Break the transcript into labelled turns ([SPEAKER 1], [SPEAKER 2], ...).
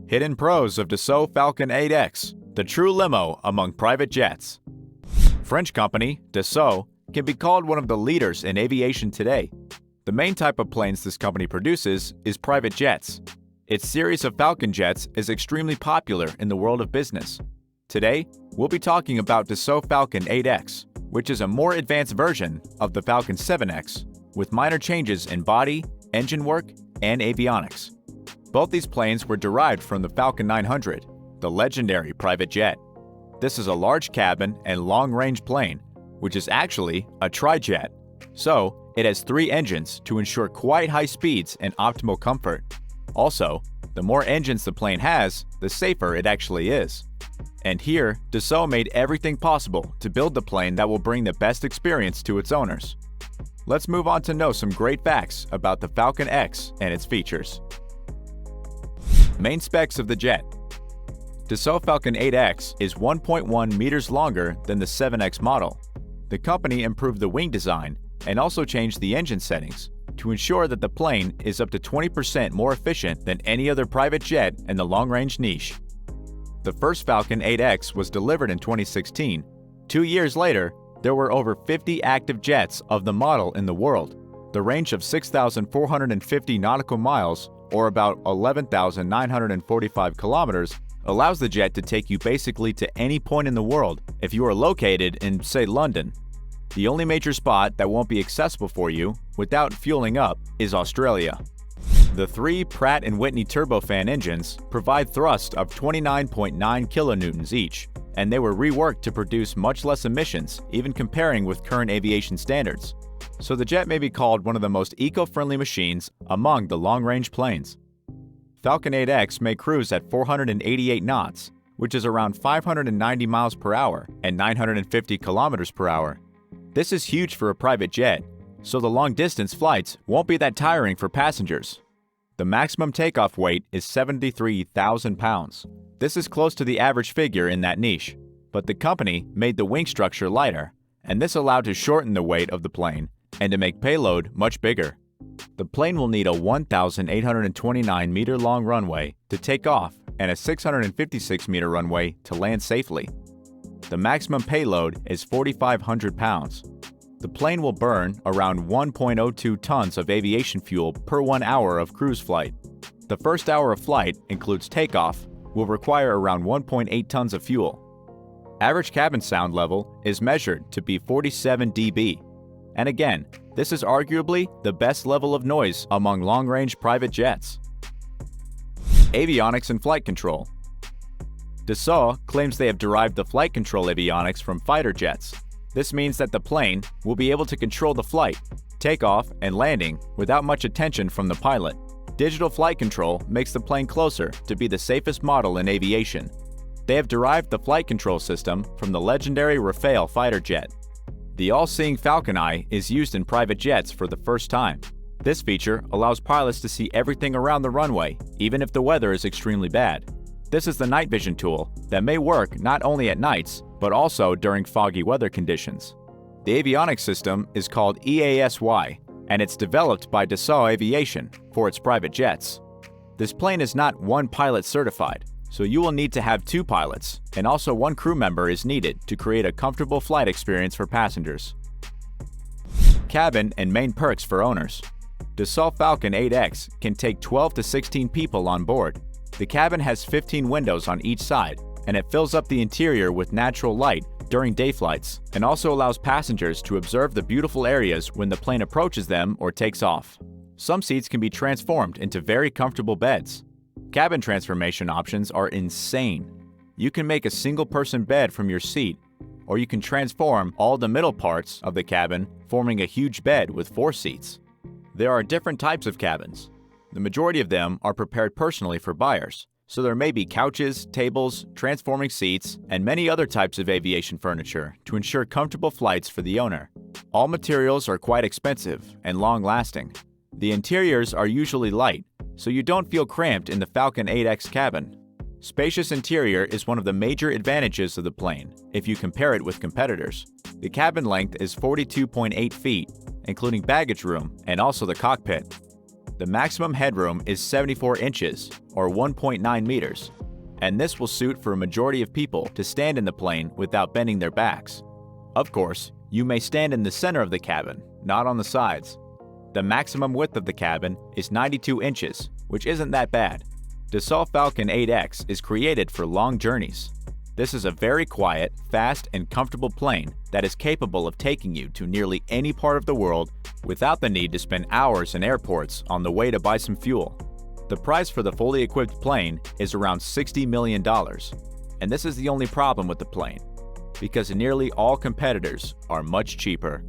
[SPEAKER 1] Hidden pros of Dassault Falcon 8X, the true limo among private jets. French company, Dassault, can be called one of the leaders in aviation today. The main type of planes this company produces is private jets. Its series of Falcon jets is extremely popular in the world of business. Today, we'll be talking about Dassault Falcon 8X, which is a more advanced version of the Falcon 7X, with minor changes in body, engine work, and avionics. Both these planes were derived from the Falcon 900, the legendary private jet. This is a large cabin and long-range plane, which is actually a trijet. So, it has 3 engines to ensure quite high speeds and optimal comfort. Also, the more engines the plane has, the safer it actually is. And here, Dassault made everything possible to build the plane that will bring the best experience to its owners. Let's move on to know some great facts about the Falcon X and its features. Main specs of the jet. Dassault Falcon 8X is 1.1 meters longer than the 7X model. The company improved the wing design and also changed the engine settings to ensure that the plane is up to 20% more efficient than any other private jet in the long-range niche. The first Falcon 8X was delivered in 2016. 2 years later, there were over 50 active jets of the model in the world. The range of 6,450 nautical miles, or about 11,945 kilometers, allows the jet to take you basically to any point in the world if you are located in, say, London. The only major spot that won't be accessible for you without fueling up is Australia. The 3 Pratt & Whitney turbofan engines provide thrust of 29.9 kilonewtons each, and they were reworked to produce much less emissions, even comparing with current aviation standards. So the jet may be called one of the most eco-friendly machines among the long-range planes. Falcon 8X may cruise at 488 knots, which is around 590 miles per hour and 950 kilometers per hour. This is huge for a private jet, so the long-distance flights won't be that tiring for passengers. The maximum takeoff weight is 73,000 pounds. This is close to the average figure in that niche, but the company made the wing structure lighter, and this allowed to shorten the weight of the plane and to make payload much bigger. The plane will need a 1,829-meter long runway to take off and a 656-meter runway to land safely. The maximum payload is 4,500 pounds. The plane will burn around 1.02 tons of aviation fuel per 1 hour of cruise flight. The first hour of flight includes takeoff, will require around 1.8 tons of fuel. Average cabin sound level is measured to be 47 dB. And again, this is arguably the best level of noise among long-range private jets. Avionics and flight control. Dassault claims they have derived the flight control avionics from fighter jets. This means that the plane will be able to control the flight, takeoff, and landing without much attention from the pilot. Digital flight control makes the plane closer to be the safest model in aviation. They have derived the flight control system from the legendary Rafale fighter jet. The all-seeing Falcon Eye is used in private jets for the first time. This feature allows pilots to see everything around the runway, even if the weather is extremely bad. This is the night vision tool that may work not only at nights, but also during foggy weather conditions. The avionics system is called EASY, and it's developed by Dassault Aviation for its private jets. This plane is not one pilot certified, so you will need to have 2 pilots, and also 1 crew member is needed to create a comfortable flight experience for passengers. Cabin and main perks for owners. Dassault Falcon 8X can take 12 to 16 people on board. The cabin has 15 windows on each side, and it fills up the interior with natural light during day flights, and also allows passengers to observe the beautiful areas when the plane approaches them or takes off. Some seats can be transformed into very comfortable beds. Cabin transformation options are insane. You can make a single-person bed from your seat, or you can transform all the middle parts of the cabin, forming a huge bed with 4 seats. There are different types of cabins. The majority of them are prepared personally for buyers, so there may be couches, tables, transforming seats, and many other types of aviation furniture to ensure comfortable flights for the owner. All materials are quite expensive and long-lasting. The interiors are usually light, so you don't feel cramped in the Falcon 8X cabin. Spacious interior is one of the major advantages of the plane if you compare it with competitors. The cabin length is 42.8 feet, including baggage room and also the cockpit. The maximum headroom is 74 inches, or 1.9 meters, and this will suit for a majority of people to stand in the plane without bending their backs. Of course, you may stand in the center of the cabin, not on the sides. The maximum width of the cabin is 92 inches, which isn't that bad. Dassault Falcon 8X is created for long journeys. This is a very quiet, fast, and comfortable plane that is capable of taking you to nearly any part of the world without the need to spend hours in airports on the way to buy some fuel. The price for the fully equipped plane is around $60 million, and this is the only problem with the plane, because nearly all competitors are much cheaper.